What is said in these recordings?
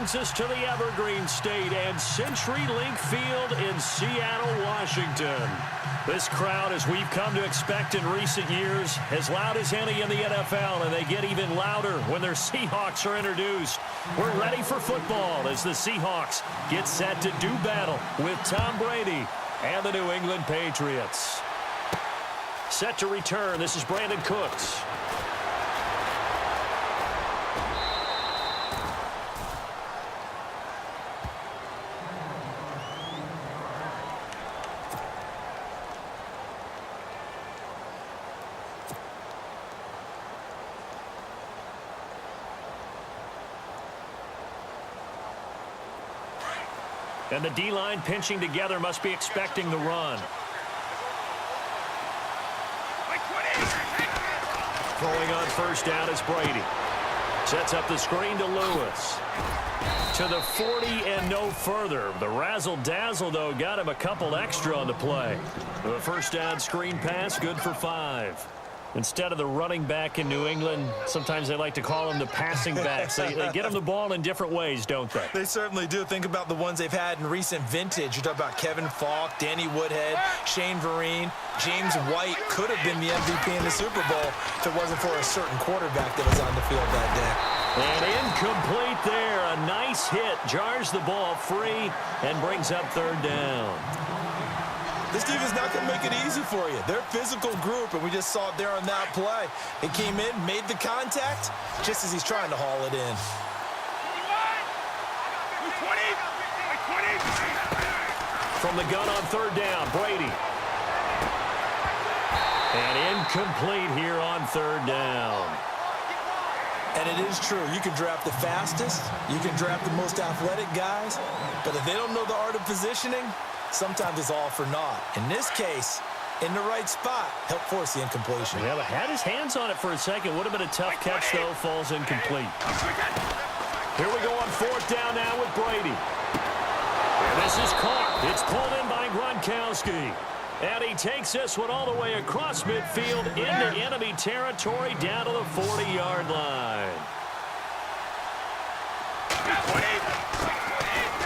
brings us to the Evergreen State and CenturyLink Field in Seattle, Washington. This crowd, as we've come to expect in recent years, as loud as any in the NFL, and they get even louder when their Seahawks are introduced. We're ready for football as the Seahawks get set to do battle with Tom Brady and the New England Patriots. Set to return, this is Brandon Cooks. And the D-line pinching together must be expecting the run. Throwing on first down is Brady. Sets up the screen to Lewis. To the 40 and no further. The razzle-dazzle, though, got him a couple extra on the play. The first down screen pass, good for 5. Instead of the running back in New England, sometimes they like to call them the passing backs. They get them the ball in different ways, don't they? They certainly do. Think about the ones they've had in recent vintage. You talk about Kevin Falk, Danny Woodhead, Shane Vereen, James White could have been the MVP in the Super Bowl if it wasn't for a certain quarterback that was on the field that day. And incomplete there. A nice hit. Jars the ball free and brings up third down. This team is not going to make it easy for you. They're a physical group, and we just saw it there on that play. It came in, made the contact, just as he's trying to haul it in. From the gun on third down, Brady. And incomplete here on third down. And it is true. You can draft the fastest. You can draft the most athletic guys. But if they don't know the art of positioning, sometimes it's all for naught. In this case, in the right spot, helped force the incompletion. Yeah, but had his hands on it for a second. Would have been a tough catch, though. Falls incomplete. Here we go on fourth down now with Brady. And this is caught. It's pulled in by Gronkowski. And he takes this one all the way across midfield into enemy territory down to the 40-yard line.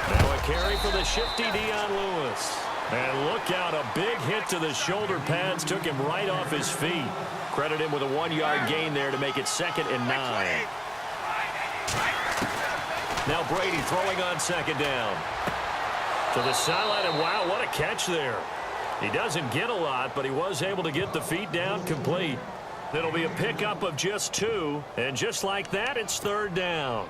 Now a carry for the shifty Dion Lewis. And look out, a big hit to the shoulder pads took him right off his feet. Credit him with a 1-yard gain there to make it 2nd and 9. Now Brady throwing on second down. To the sideline, and wow, what a catch there. He doesn't get a lot, but he was able to get the feet down complete. It'll be a pickup of just 2, and just like that, it's third down.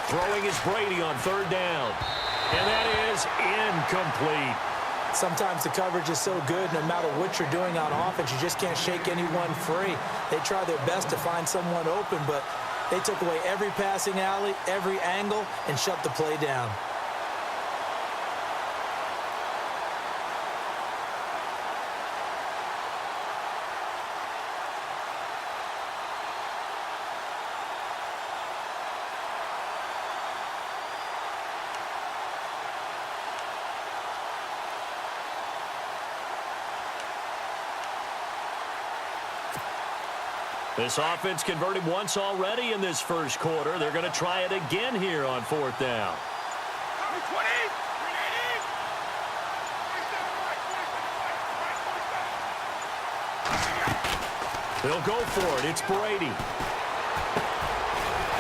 Throwing is Brady on third down. And that is incomplete. Sometimes the coverage is so good, no matter what you're doing on offense, you just can't shake anyone free. They try their best to find someone open, but they took away every passing alley, every angle, and shut the play down. This offense converted once already in this first quarter. They're going to try it again here on fourth down. They'll go for it. It's Brady.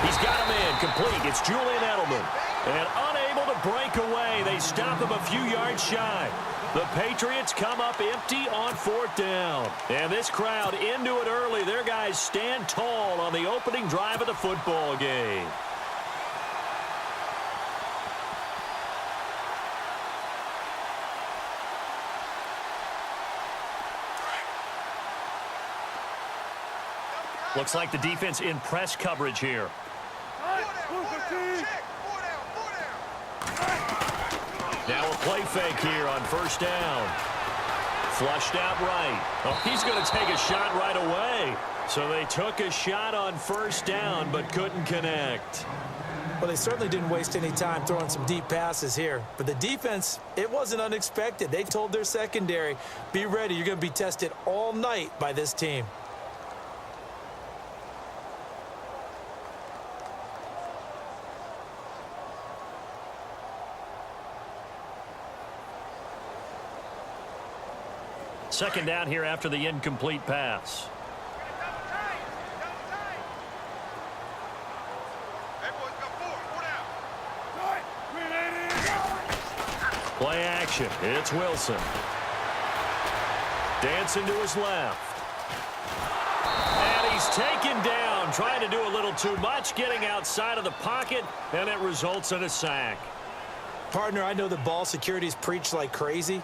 He's got a man complete. It's Julian Edelman. And unable to break away, they stop him a few yards shy. The Patriots come up empty on fourth down. And this crowd into it early. Their guys stand tall on the opening drive of the football game. Looks like the defense in press coverage here. Now a play fake here on first down. Flushed out right. Oh, he's going to take a shot right away. So they took a shot on first down but couldn't connect. Well, they certainly didn't waste any time throwing some deep passes here. But the defense, it wasn't unexpected. They told their secondary, be ready. You're going to be tested all night by this team. Second down here after the incomplete pass. Play action. It's Wilson. Dancing to his left. And he's taken down, trying to do a little too much, getting outside of the pocket, and it results in a sack. Partner, I know the ball security is preached like crazy,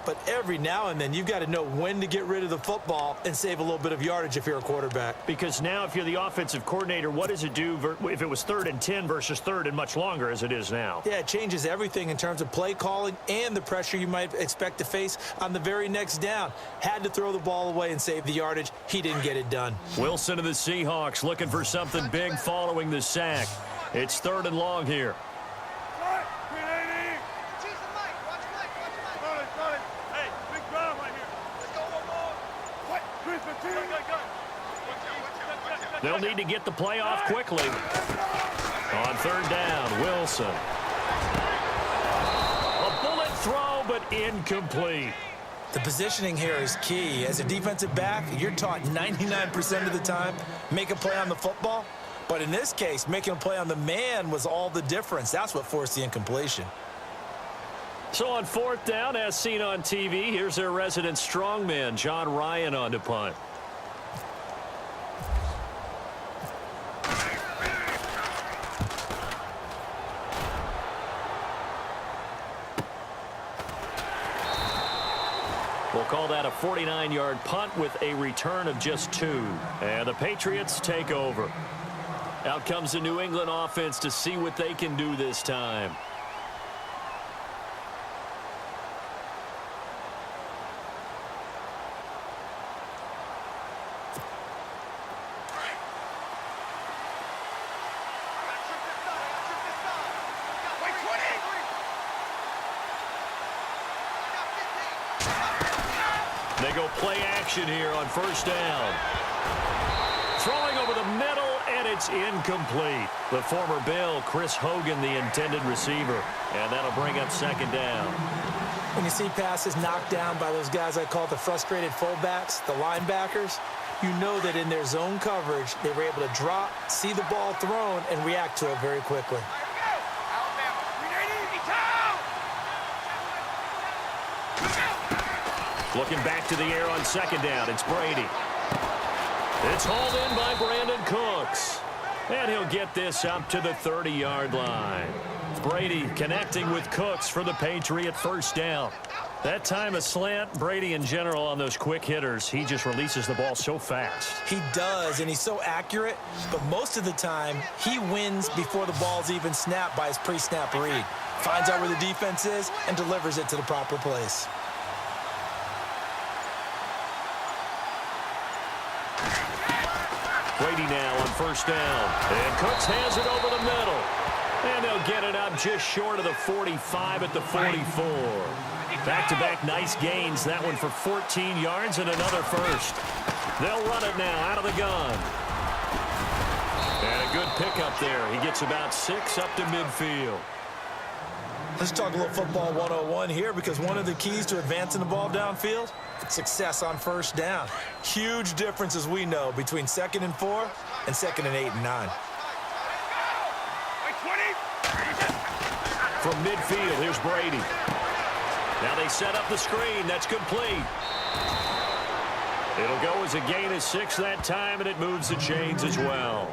but every now and then you've got to know when to get rid of the football and save a little bit of yardage if you're a quarterback. Because now if you're the offensive coordinator, what does it do if it was 3rd and 10 versus 3rd and much longer as it is now? Yeah, it changes everything in terms of play calling and the pressure you might expect to face on the very next down. Had to throw the ball away and save the yardage. He didn't get it done. Wilson of the Seahawks looking for something big following the sack. It's 3rd and long here. They'll need to get the play off quickly. On 3rd down, Wilson. A bullet throw, but incomplete. The positioning here is key. As a defensive back, you're taught 99% of the time, make a play on the football. But in this case, making a play on the man was all the difference. That's what forced the incompletion. So on 4th down, as seen on TV, here's their resident strongman, John Ryan, on to punt. We'll call that a 49-yard punt with a return of just 2. And the Patriots take over. Out comes the New England offense to see what they can do this time. They go play action here on 1st down. Throwing over the middle, and it's incomplete. The former Bill, Chris Hogan, the intended receiver. And that'll bring up 2nd down. When you see passes knocked down by those guys I call the frustrated fullbacks, the linebackers, you know that in their zone coverage, they were able to drop, see the ball thrown, and react to it very quickly. Looking back to the air on 2nd down, it's Brady. It's hauled in by Brandon Cooks. And he'll get this up to the 30-yard line. Brady connecting with Cooks for the Patriot 1st down. That time a slant, Brady in general on those quick hitters, he just releases the ball so fast. He does, and he's so accurate, but most of the time, he wins before the ball's even snapped by his pre-snap read. Finds out where the defense is and delivers it to the proper place. Brady now on 1st down. And Cooks has it over the middle. And they'll get it up just short of the 45 at the 44. Back-to-back nice gains. That one for 14 yards and another first. They'll run it now out of the gun. And a good pickup there. He gets about 6 up to midfield. Let's talk a little football 101 here, because one of the keys to advancing the ball downfield, success on 1st down. Huge difference, as we know, between 2nd and 4 and 2nd and 8 and 9. From midfield, here's Brady. Now they set up the screen. That's complete. It'll go as a gain of 6 that time, and it moves the chains as well.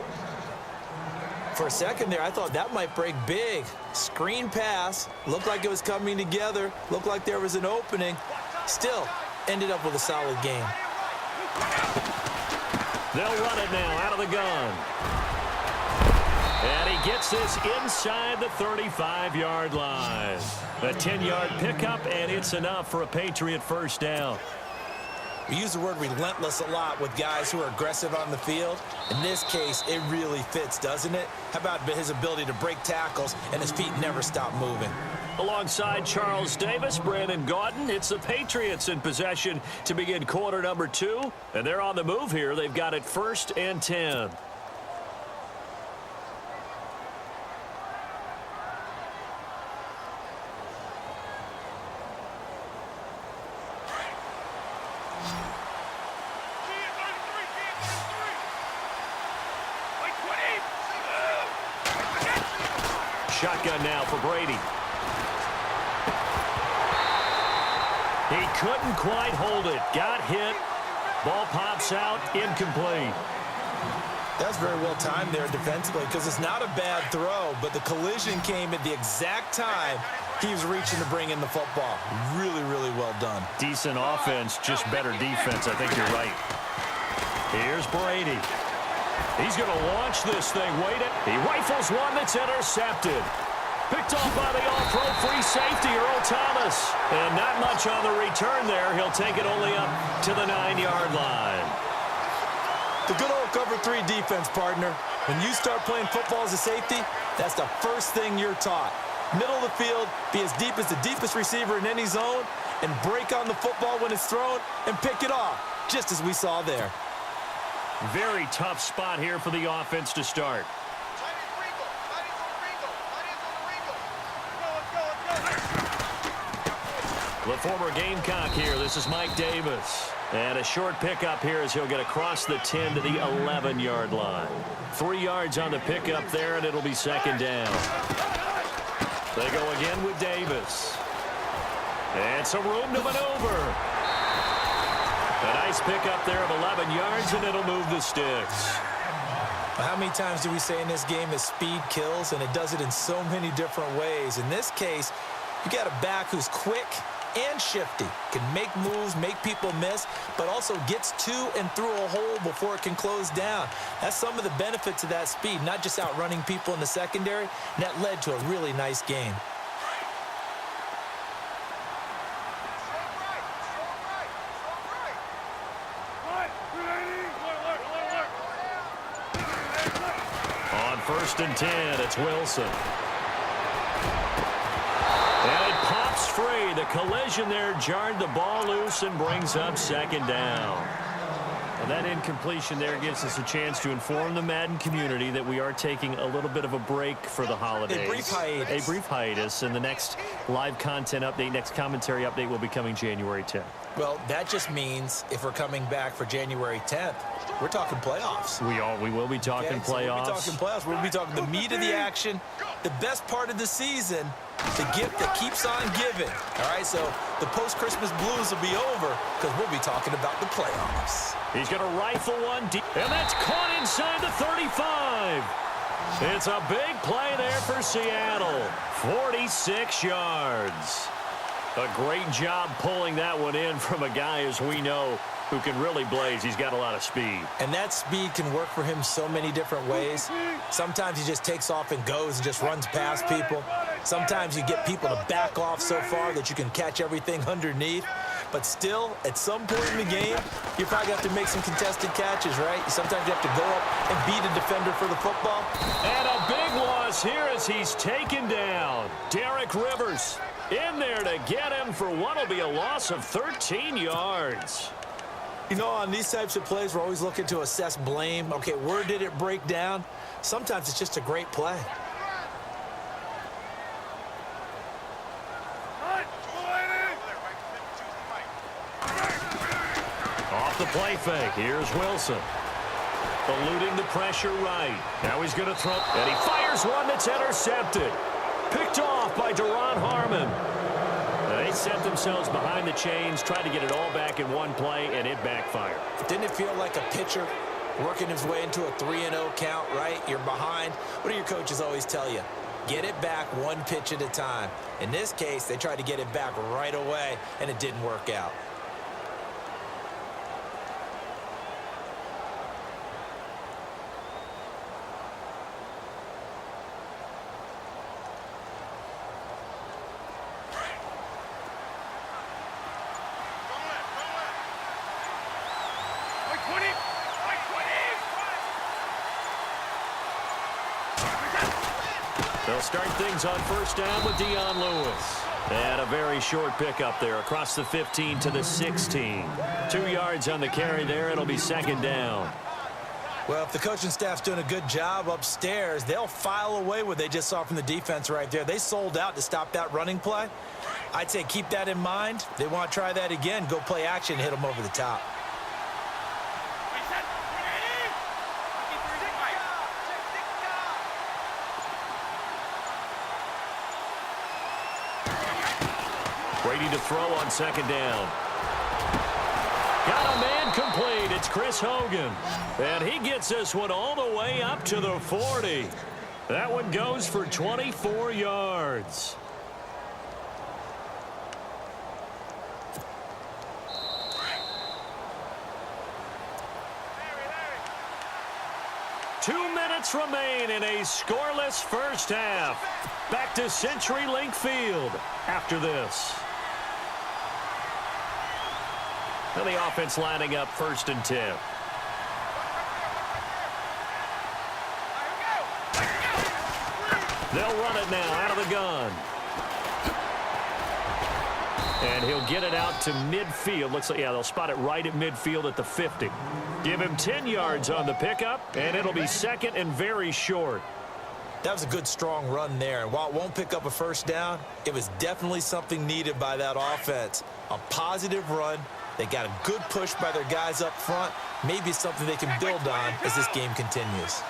For a second there, I thought that might break big. Screen pass, looked like it was coming together, looked like there was an opening. Still, ended up with a solid game. They'll run it now out of the gun. And he gets this inside the 35-yard line. A 10-yard pickup, and it's enough for a Patriot 1st down. We use the word relentless a lot with guys who are aggressive on the field. In this case, it really fits, doesn't it? How about his ability to break tackles and his feet never stop moving? Alongside Charles Davis, Brandon Gaudin, it's the Patriots in possession to begin quarter number 2. And they're on the move here. They've got it 1st and 10. Shotgun now for Brady. He couldn't quite hold it. Got hit. Ball pops out. Incomplete. That's very well timed there defensively because it's not a bad throw, but the collision came at the exact time he was reaching to bring in the football. Really, really well done. Decent offense, just better defense. I think you're right. Here's Brady. He's going to launch this thing. Wait it. He rifles one that's intercepted. Picked off by the all-pro free safety, Earl Thomas. And not much on the return there. He'll take it only up to the 9-yard line. The good old cover 3 defense, partner. When you start playing football as a safety, that's the first thing you're taught. Middle of the field, be as deep as the deepest receiver in any zone, and break on the football when it's thrown and pick it off, just as we saw there. Very tough spot here for the offense to start. The former Gamecock here. This is Mike Davis. And a short pickup here as he'll get across the 10 to the 11-yard line. 3 yards on the pickup there, and it'll be 2nd down. They go again with Davis. And some room to maneuver. A nice pickup there of 11 yards, and it'll move the sticks. How many times do we say in this game that speed kills, and it does it in so many different ways? In this case, you got a back who's quick and shifty, can make moves, make people miss, but also gets to and through a hole before it can close down. That's some of the benefits of that speed, not just outrunning people in the secondary, and that led to a really nice game. On 1st and 10, it's Wilson. And it pops free. The collision there jarred the ball loose and brings up 2nd down. Well, that incompletion there gives us a chance to inform the Madden community that we are taking a little bit of a break for the holidays. A brief hiatus. And the next live content update, next commentary update will be coming January 10th. Well, that just means if we're coming back for January 10th, we're talking playoffs. We will be talking playoffs. We'll be talking playoffs. We'll be talking the meat of the action, the best part of the season, the gift that keeps on giving. All right, so the post-Christmas blues will be over because we'll be talking about the playoffs. He's going to rifle one deep, and that's caught inside the 35. It's a big play there for Seattle. 46 yards. A great job pulling that one in from a guy, as we know, who can really blaze. He's got a lot of speed. And that speed can work for him so many different ways. Sometimes he just takes off and goes and just runs past people. Sometimes you get people to back off so far that you can catch everything underneath. But still, at some point in the game, you probably have to make some contested catches, right? Sometimes you have to go up and beat a defender for the football. And a big loss here as he's taken down. Derek Rivers in there to get him for what will be a loss of 13 yards. You know, on these types of plays, we're always looking to assess blame. Okay, where did it break down? Sometimes it's just a great play. Off the play fake. Here's Wilson. Eluding the pressure right. Now he's going to throw. And he fires one that's intercepted. Picked off by Duron Harmon. They set themselves behind the chains, tried to get it all back in one play, and it backfired. Didn't it feel like a pitcher working his way into a 3-0 count, right? You're behind. What do your coaches always tell you? Get it back one pitch at a time. In this case, they tried to get it back right away, and it didn't work out. They'll start things on first down with Dion Lewis. And a very short pickup there across the 15 to the 16. 2 yards on the carry there. It'll be second down. Well, if the coaching staff's doing a good job upstairs, they'll file away what they just saw from the defense right there. They sold out to stop that running play. I'd say keep that in mind. They want to try that again. Go play action, hit them over the top. Brady to throw on second down. Got a man complete. It's Chris Hogan. And he gets this one all the way up to the 40. That one goes for 24 yards. Two minutes remain in a scoreless first half. Back to CenturyLink Field after this. And the offense lining up 1st and 10. They'll run it now out of the gun. And he'll get it out to midfield. Looks like, yeah, they'll spot it right at midfield at the 50. Give him 10 yards on the pickup, and it'll be second and very short. That was a good, strong run there. And while it won't pick up a first down, it was definitely something needed by that offense. A positive run. They got a good push by their guys up front. Maybe something they can build on as this game continues.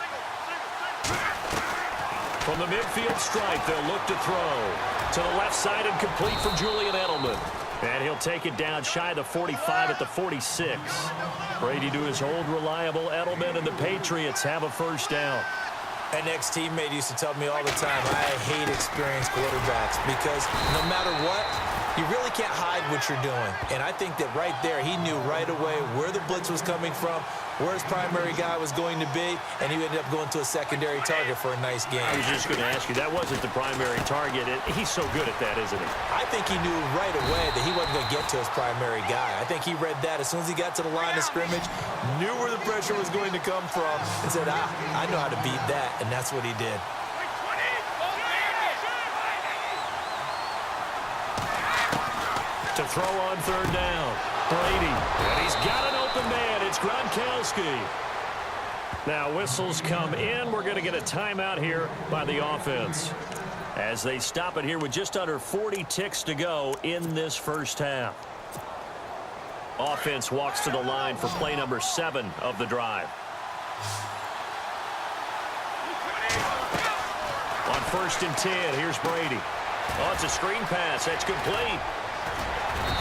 From the midfield stripe, they'll look to throw. To the left side and complete for Julian Edelman. And he'll take it down shy of the 45 at the 46. Brady to his old reliable Edelman, and the Patriots have a first down. An ex-teammate used to tell me all the time, I hate experienced quarterbacks because no matter what, you really can't hide what you're doing. And I think that right there, he knew right away where the blitz was coming from, where his primary guy was going to be, and he ended up going to a secondary target for a nice game. I was just going to ask you, that wasn't the primary target. He's so good at that, isn't he? I think he knew right away that he wasn't going to get to his primary guy. I think he read that as soon as he got to the line of scrimmage, knew where the pressure was going to come from, and said, I know how to beat that, and that's what he did. To throw on third down. Brady. And he's got an open man. It's Gronkowski. Now whistles come in. We're going to get a timeout here by the offense as they stop it here with just under 40 ticks to go in this first half. Offense walks to the line for play number 7 of the drive. On 1st and 10, here's Brady. Oh, it's a screen pass. That's complete.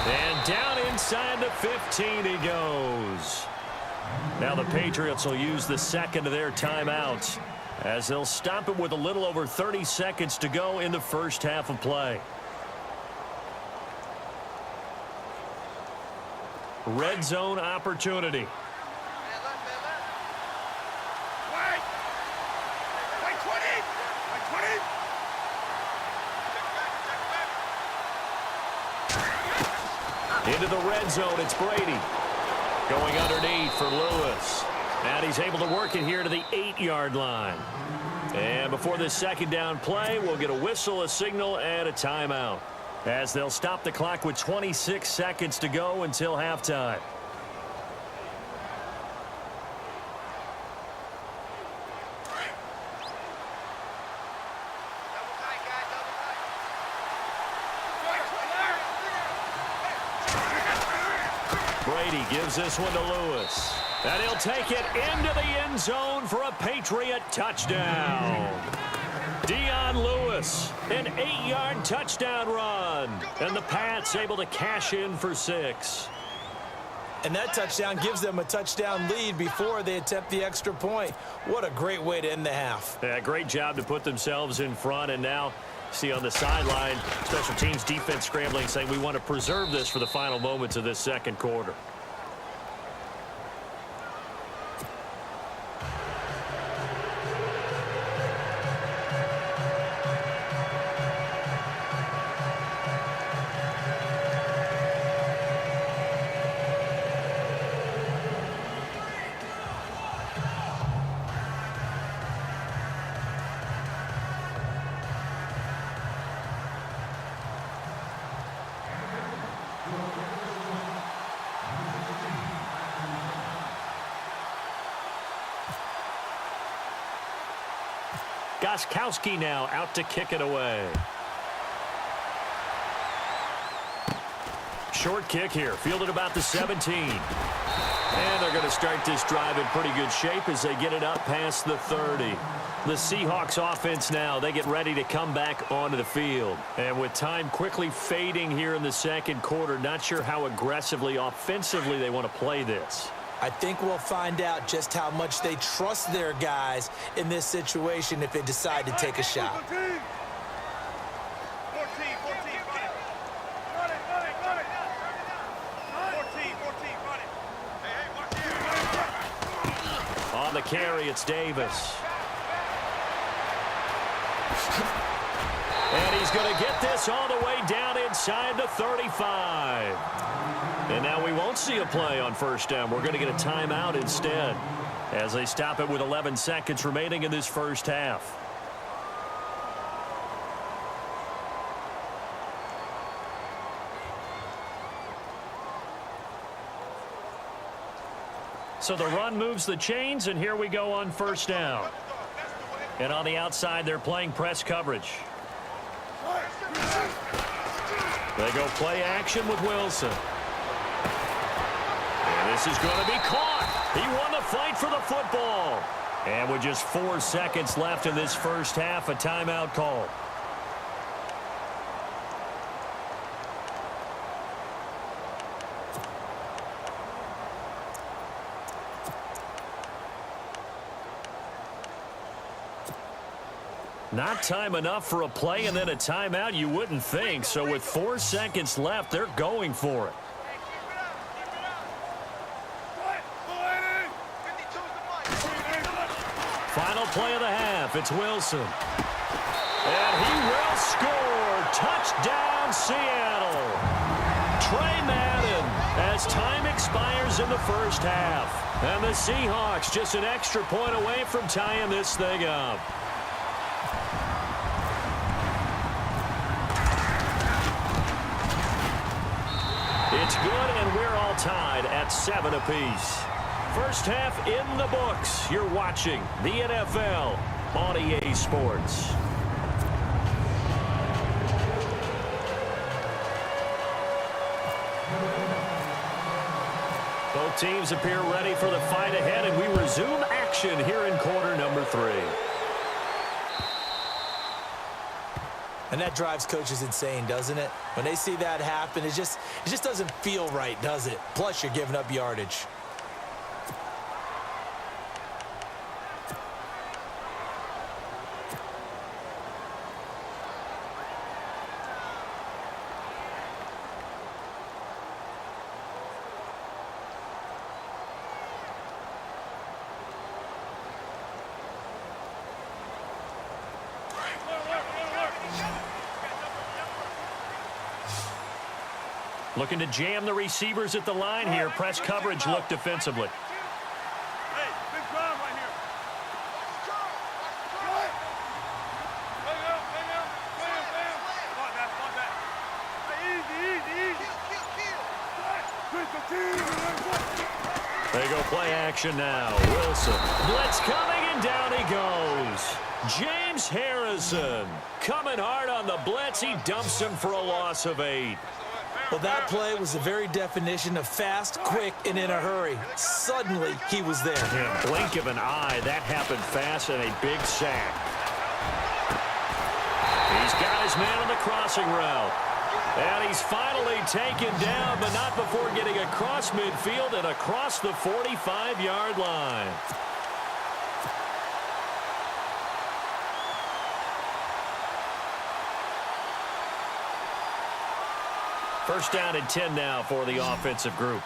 And down inside the 15 he goes. Now the Patriots will use the second of their timeouts as they'll stop it with a little over 30 seconds to go in the first half of play. Red zone opportunity. Into the red zone, it's Brady. Going underneath for Lewis. And he's able to work it here to the 8-yard line. And before this second down play, we'll get a whistle, a signal, and a timeout, as they'll stop the clock with 26 seconds to go until halftime. Brady gives this one to Lewis. And he'll take it into the end zone for a Patriot touchdown. Dion Lewis, an 8-yard touchdown run. And the Pats able to cash in for 6. And that touchdown gives them a touchdown lead before they attempt the extra point. What a great way to end the half. Yeah, great job to put themselves in front, and now see on the sideline, special teams defense scrambling, saying we want to preserve this for the final moments of this second quarter. Gostkowski now out to kick it away. Short kick here, fielded about the 17. And they're going to start this drive in pretty good shape as they get it up past the 30. The Seahawks offense now, they get ready to come back onto the field. And with time quickly fading here in the second quarter, not sure how aggressively, offensively they want to play this. I think we'll find out just how much they trust their guys in this situation if they decide to take a shot. On the carry, it's Davis. And he's going to get this all the way down inside the 35. And now we won't see a play on first down. We're going to get a timeout instead as they stop it with 11 seconds remaining in this first half. So the run moves the chains, and here we go on first down. And on the outside, they're playing press coverage. They go play action with Wilson. And this is going to be caught. He won the fight for the football. And with just 4 seconds left in this first half, a timeout call. Not time enough for a play and then a timeout, you wouldn't think. So with 4 seconds left, they're going for it. Final play of the half, it's Wilson. And he will score. Touchdown, Seattle. Trey Madden as time expires in the first half. And the Seahawks just an extra point away from tying this thing up. It's good, and we're all tied at 7 apiece. First half in the books. You're watching the NFL on EA Sports. Both teams appear ready for the fight ahead, and we resume action here in quarter number 3. And that drives coaches insane, doesn't it? When they see that happen, it just doesn't feel right, does it? Plus, you're giving up yardage. Looking to jam the receivers at the line here. Press coverage look defensively. Hey, big drive right here. They go play action now. Wilson. Blitz coming, and down he goes. James Harrison coming hard on the blitz. He dumps him for a loss of 8. Well, that play was the very definition of fast, quick, and in a hurry. Suddenly, he was there. Yeah, blink of an eye. That happened fast, and a big sack. He's got his man on the crossing route. And he's finally taken down, but not before getting across midfield and across the 45-yard line. First down and 10 now for the offensive group.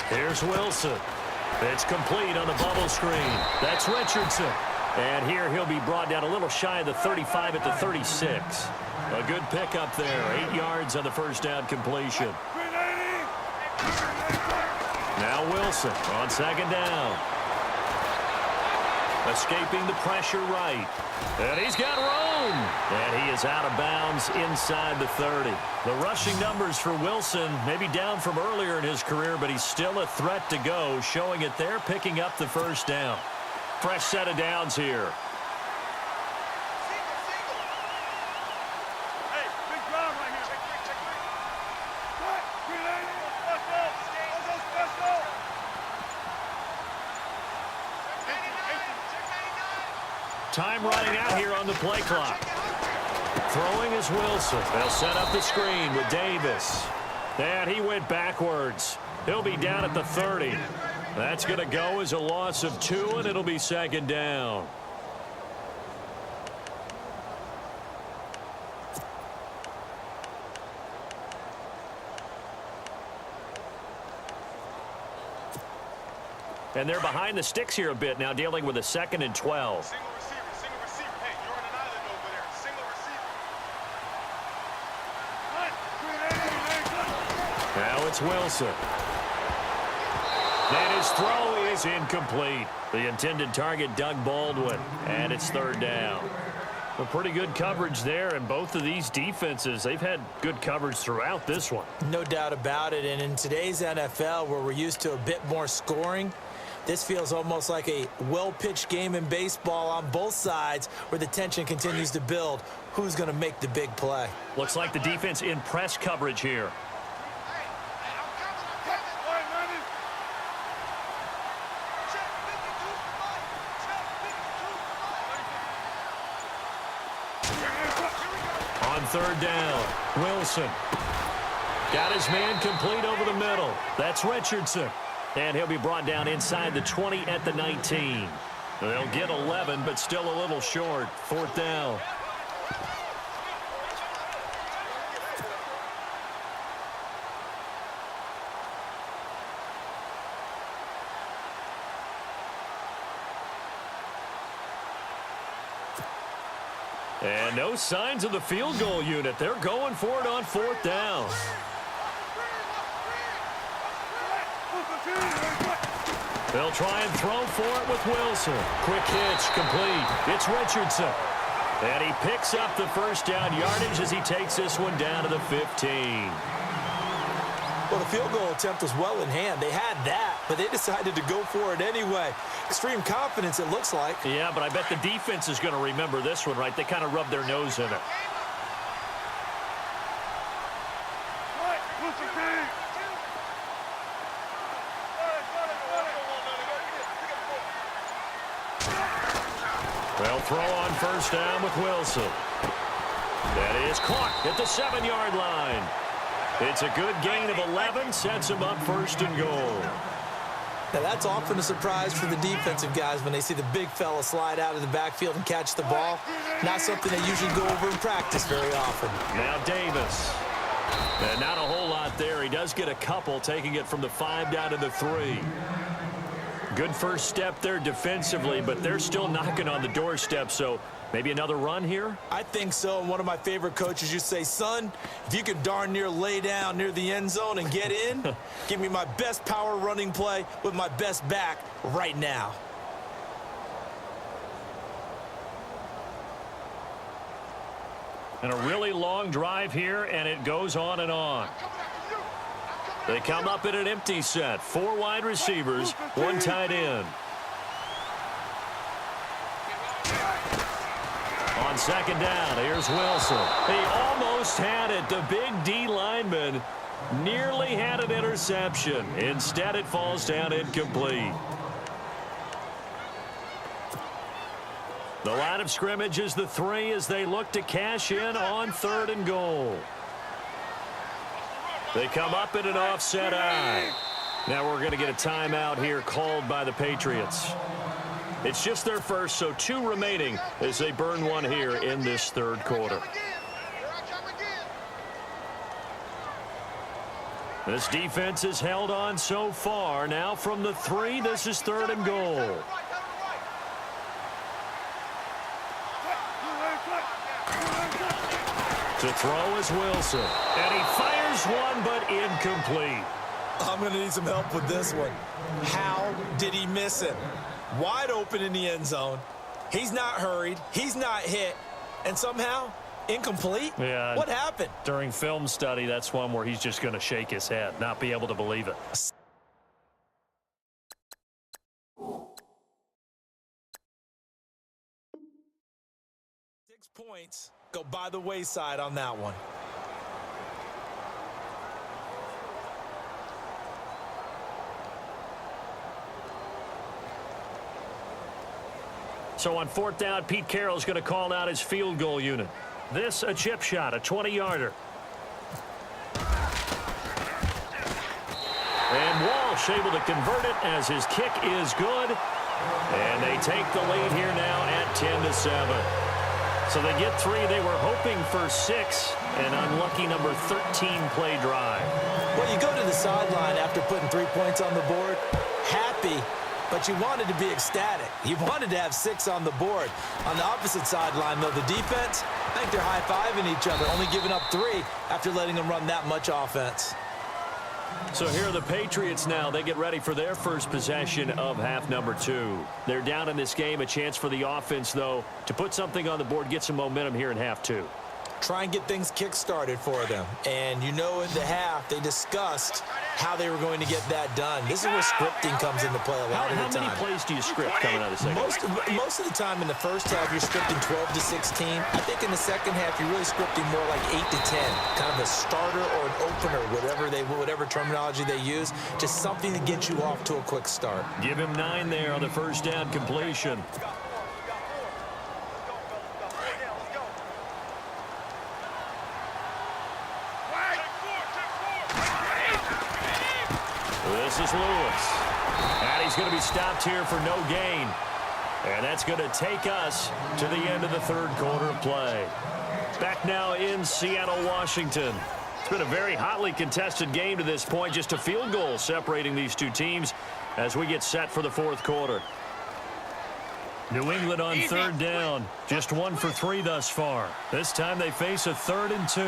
Here's Wilson. It's complete on the bubble screen. That's Richardson. And here he'll be brought down a little shy of the 35 at the 36. A good pickup there. 8 yards on the first down completion. Now Wilson on second down. Escaping the pressure right. And he's got room. And he is out of bounds inside the 30. The rushing numbers for Wilson maybe down from earlier in his career, but he's still a threat to go, showing it there, picking up the first down. Fresh set of downs here. Hey, big drive right here. Check. What? Time running out here on the play clock. Throwing is Wilson. They'll set up the screen with Davis. And he went backwards. He'll be down at the 30. That's going to go as a loss of 2, and it'll be second down. And they're behind the sticks here a bit now, dealing with a 2nd and 12. Single receiver. Hey, you're on an island over there. Single receiver. Now it's Wilson. And his throw is incomplete. The intended target, Doug Baldwin. And it's third down. A pretty good coverage there, and both of these defenses, they've had good coverage throughout this one. No doubt about it, and in today's NFL, where we're used to a bit more scoring, this feels almost like a well-pitched game in baseball on both sides where the tension continues to build. Who's going to make the big play? Looks like the defense in press coverage here. On third down, Wilson. Got his man complete over the middle. That's Richardson. And he'll be brought down inside the 20 at the 19. They'll get 11, but still a little short. Fourth down. And no signs of the field goal unit. They're going for it on fourth down. They'll try and throw for it with Wilson. Quick hitch, complete. It's Richardson. And he picks up the first down yardage as he takes this one down to the 15. Well, the field goal attempt was well in hand. They had that, but they decided to go for it anyway. Extreme confidence, it looks like. Yeah, but I bet the defense is going to remember this one, right? They kind of rubbed their nose in it. They'll throw on first down with Wilson. That is caught at the 7-yard line. It's a good gain of 11, sets him up first and goal. Now, that's often a surprise for the defensive guys when they see the big fella slide out of the backfield and catch the ball. Not something they usually go over in practice very often. Now Davis. And not a whole lot there. He does get a couple, taking it from the 5 down to the 3. Good first step there defensively, but they're still knocking on the doorstep, so maybe another run here? I think so, and one of my favorite coaches used to say, son, if you could darn near lay down near the end zone and get in, give me my best power running play with my best back right now. And a really long drive here, and it goes on and on. They come up in an empty set. 4 wide receivers, 1 tight end. On second down, here's Wilson. He almost had it. The big D lineman nearly had an interception. Instead, it falls down incomplete. The line of scrimmage is the 3 as they look to cash in on 3rd and goal. They come up in an offset eye. Now we're going to get a timeout here called by the Patriots. It's just their first, so 2 remaining as they burn 1 here in this 3rd quarter. This defense has held on so far. Now from the 3, this is 3rd and goal. To throw is Wilson. And he fires one, but incomplete. I'm going to need some help with this one. How did he miss him? wide open in the end zone. He's not hurried. He's not hit. And somehow, incomplete? Yeah. What happened? During film study, that's one where he's just going to shake his head, not be able to believe it. 6 points go by the wayside on that one. So on 4th down, Pete Carroll's going to call out his field goal unit. This, a chip shot, a 20-yarder. And Walsh able to convert it as his kick is good. And they take the lead here now at 10-7. So they get 3. They were hoping for 6. An unlucky number 13 play drive. Well, you go to the sideline after putting 3 points on the board, happy, but you wanted to be ecstatic. You wanted to have 6 on the board. On the opposite sideline, though, the defense, I think they're high-fiving each other, only giving up 3 after letting them run that much offense. So here are the Patriots now. They get ready for their first possession of half number 2. They're down in this game. A chance for the offense, though, to put something on the board, get some momentum here in half 2. Try and get things kick-started for them. And you know in the half, they discussed how they were going to get that done. This is where scripting comes into play a lot of the time. How many plays do you script coming out of the second? Most of the time in the first half, you're scripting 12 to 16. I think in the second half, you're really scripting more like 8 to 10. Kind of a starter or an opener, whatever terminology they use. Just something to get you off to a quick start. Give him 9 there on the first down completion. This is Lewis. And he's going to be stopped here for no gain. And that's going to take us to the end of the third quarter of play. Back now in Seattle, Washington. It's been a very hotly contested game to this point. Just a field goal separating these two teams as we get set for the fourth quarter. New England on third down. Just 1 for 3 thus far. This time they face a 3rd and 2.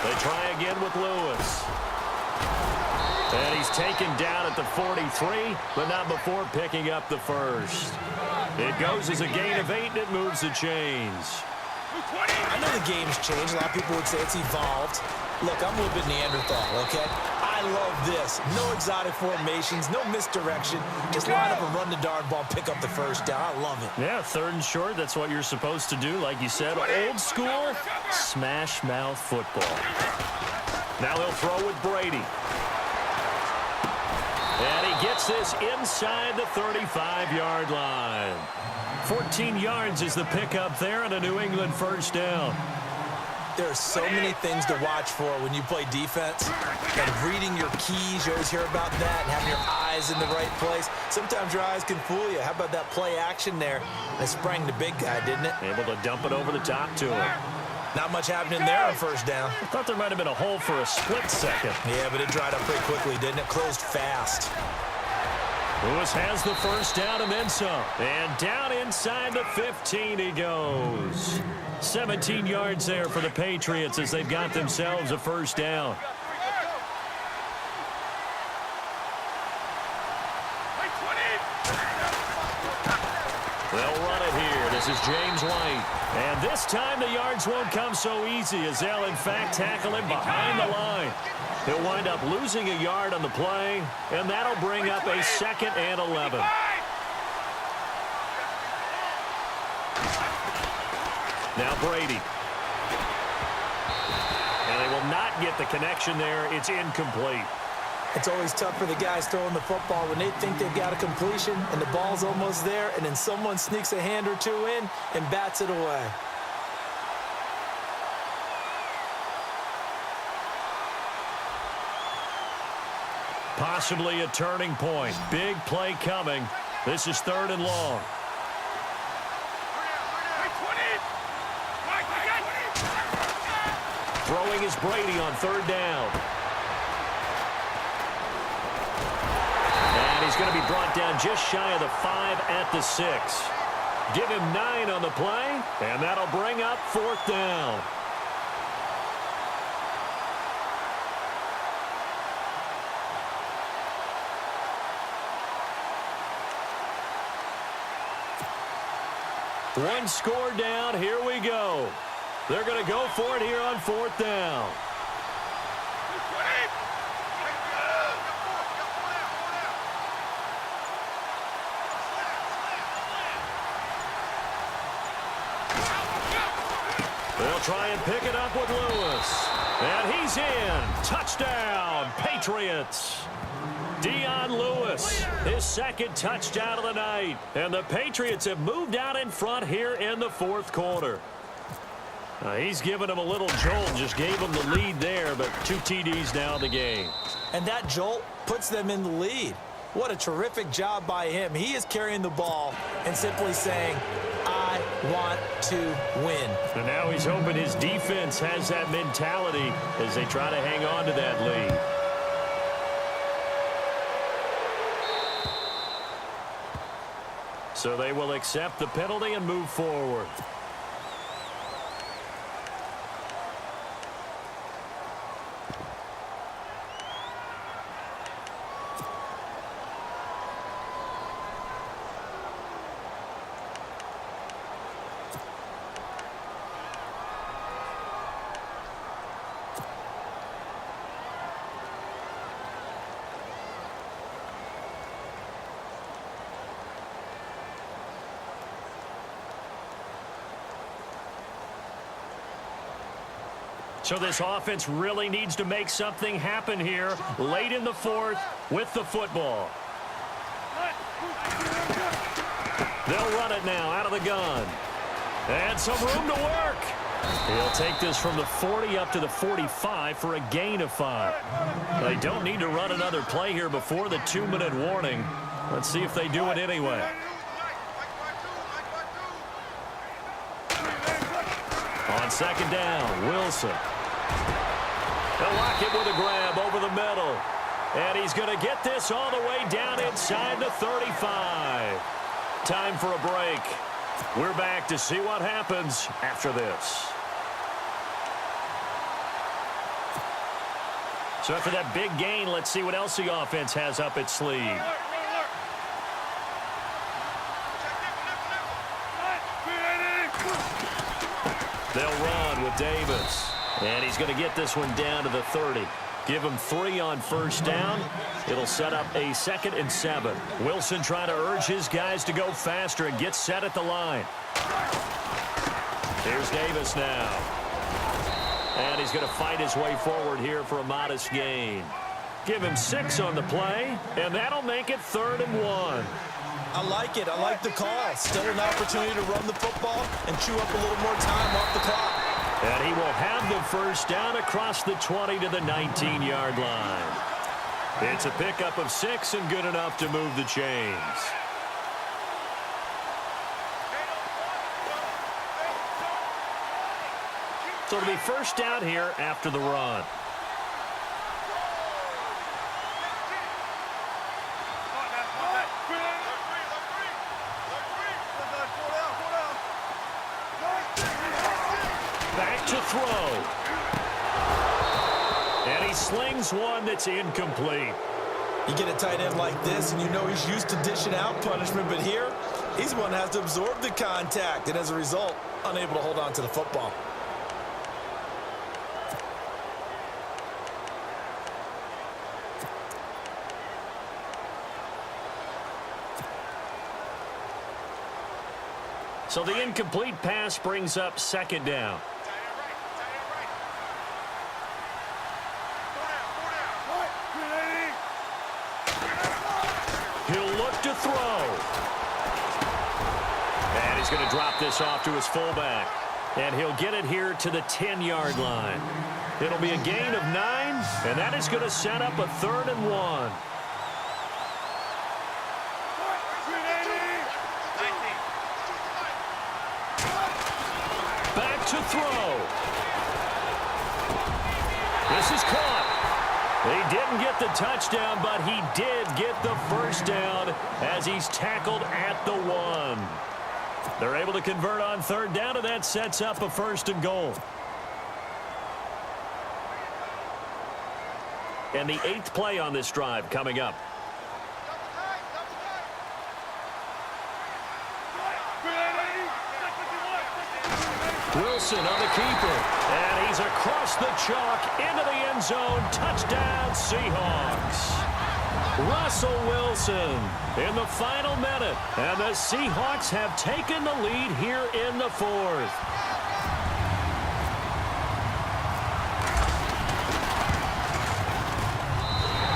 They try again with Lewis. And he's taken down at the 43, but not before picking up the first. It goes as a gain of 8, and it moves the chains. I know the game's changed. A lot of people would say it's evolved. Look, I'm a little bit Neanderthal, okay? I love this. No exotic formations, no misdirection. Just line up and run the darn ball, pick up the first down. I love it. Yeah, 3rd and short, that's what you're supposed to do. Like you said, old school, smash mouth football. Now he'll throw with Brady. And he gets this inside the 35-yard line. 14 yards is the pickup there on a New England first down. There are so many things to watch for when you play defense. And reading your keys, you always hear about that, and having your eyes in the right place. Sometimes your eyes can fool you. How about that play action there? They sprang the big guy, didn't it? Able to dump it over the top to him. Not much happening there on first down. I thought there might have been a hole for a split second. Yeah, but it dried up pretty quickly, didn't it? Closed fast. Lewis has the first down and then some. And down inside the 15 he goes. 17 yards there for the Patriots as they've got themselves a first down. They'll run it here. This is James White. And this time the yards won't come so easy as they'll, in fact, tackle him behind the line. He'll wind up losing a yard on the play, and that'll bring up a 2nd and 11. Now Brady. And they will not get the connection there. It's incomplete. It's always tough for the guys throwing the football when they think they've got a completion and the ball's almost there, and then someone sneaks a hand or two in and bats it away. Possibly a turning point. Big play coming. This is 3rd and long. Throwing is Brady on 3rd down. And he's going to be brought down just shy of the 5 at the 6. Give him 9 on the play, and that'll bring up 4th down. One score down. Here we go. They're going to go for it here on 4th down. They'll try and pick it up with Lewis. And he's in. Touchdown, Patriots. Dion Lewis, his second touchdown of the night. And the Patriots have moved out in front here in the 4th quarter. He's given him a little jolt, just gave him the lead there, but 2 TDs now in the game. And that jolt puts them in the lead. What a terrific job by him. He is carrying the ball and simply saying, I want to win. And now he's hoping his defense has that mentality as they try to hang on to that lead. So they will accept the penalty and move forward. So this offense really needs to make something happen here late in the 4th with the football. They'll run it now out of the gun. And some room to work. He'll take this from the 40 up to the 45 for a gain of 5. They don't need to run another play here before the 2-minute warning. Let's see if they do it anyway. On 2nd down, Wilson. They'll lock it with a grab over the middle. And he's going to get this all the way down inside the 35. Time for a break. We're back to see what happens after this. So after that big gain, let's see what else the offense has up its sleeve. They'll run with Davis. And he's going to get this one down to the 30. Give him 3 on 1st down. It'll set up a 2nd and 7. Wilson trying to urge his guys to go faster and get set at the line. Here's Davis now. And he's going to fight his way forward here for a modest gain. Give him 6 on the play, and that'll make it 3rd and 1. I like it. I like the call. Still an opportunity to run the football and chew up a little more time off the clock. And he will have the 1st down across the 20 to the 19-yard line. It's a pickup of 6 and good enough to move the chains. So it'll be 1st down here after the run. Back to throw. And he slings one that's incomplete. You get a tight end like this, and you know he's used to dishing out punishment, but here, he's the one that has to absorb the contact, and as a result, unable to hold on to the football. So the incomplete pass brings up 2nd down. He'll look to throw. And he's going to drop this off to his fullback. And he'll get it here to the 10-yard line. It'll be a gain of 9, and that is going to set up a 3rd and 1. Back to throw. This is caught. He didn't get the touchdown, but he did get the 1st down as he's tackled at the 1. They're able to convert on 3rd down, and that sets up a 1st and goal. And the 8th play on this drive coming up. Wilson on the keeper. And he's across the chalk into the end zone. Touchdown, Seahawks. Russell Wilson in the final minute. And the Seahawks have taken the lead here in the fourth.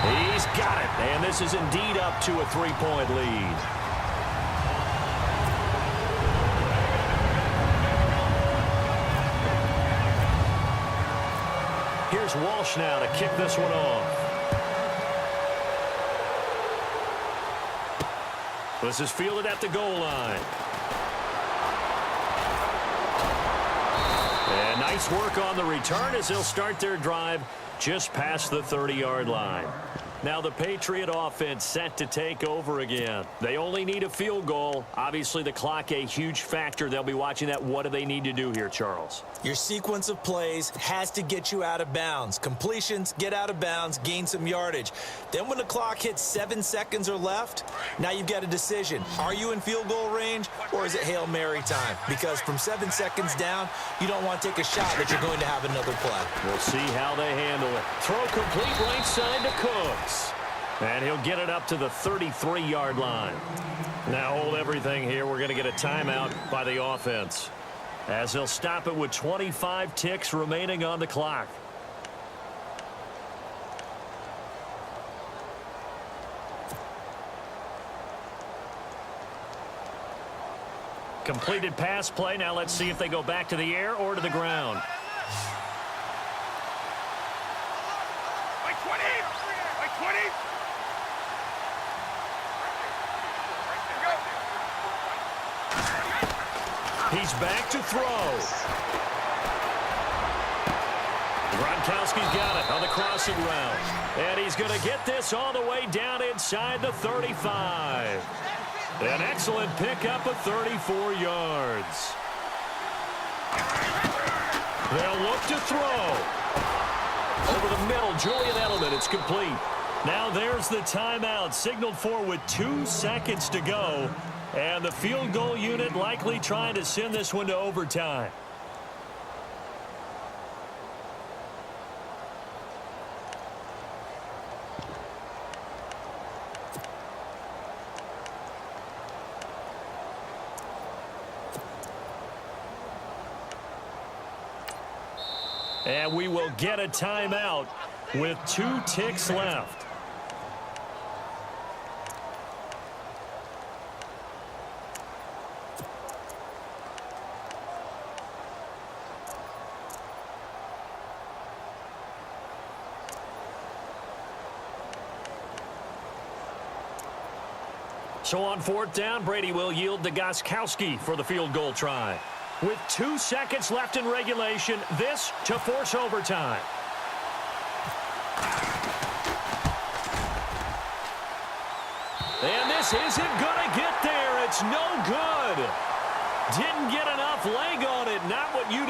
He's got it. And this is indeed up to a 3-point lead. Here's Walsh now to kick this one off. This is fielded at the goal line. And nice work on the return as they'll start their drive just past the 30-yard line. Now the Patriot offense set to take over again. They only need a field goal. Obviously, the clock a huge factor. They'll be watching that. What do they need to do here, Charles? Your sequence of plays has to get you out of bounds. Completions, get out of bounds, gain some yardage. Then when the clock hits 7 seconds or left, now you've got a decision. Are you in field goal range or is it Hail Mary time? Because from 7 seconds down, you don't want to take a shot that you're going to have another play. We'll see how they handle it. Throw complete right side to Cooks. And he'll get it up to the 33-yard line. Now hold everything here. We're going to get a timeout by the offense, as they'll stop it with 25 ticks remaining on the clock. Completed pass play. Now let's see if they go back to the air or to the ground. Like 20! Like 20! He's back to throw. Gronkowski's got it on the crossing route. And he's going to get this all the way down inside the 35. An excellent pickup of 34 yards. They'll look to throw. Over the middle, Julian Edelman. It's complete. Now there's the timeout, signaled for with 2 seconds to go. And the field goal unit likely trying to send this one to overtime. And we will get a timeout with 2 ticks left. So on 4th down, Brady will yield to Gostkowski for the field goal try. With 2 seconds left in regulation, this to force overtime. And this isn't going to get there. It's no good. Didn't get enough leg on it. Not what you'd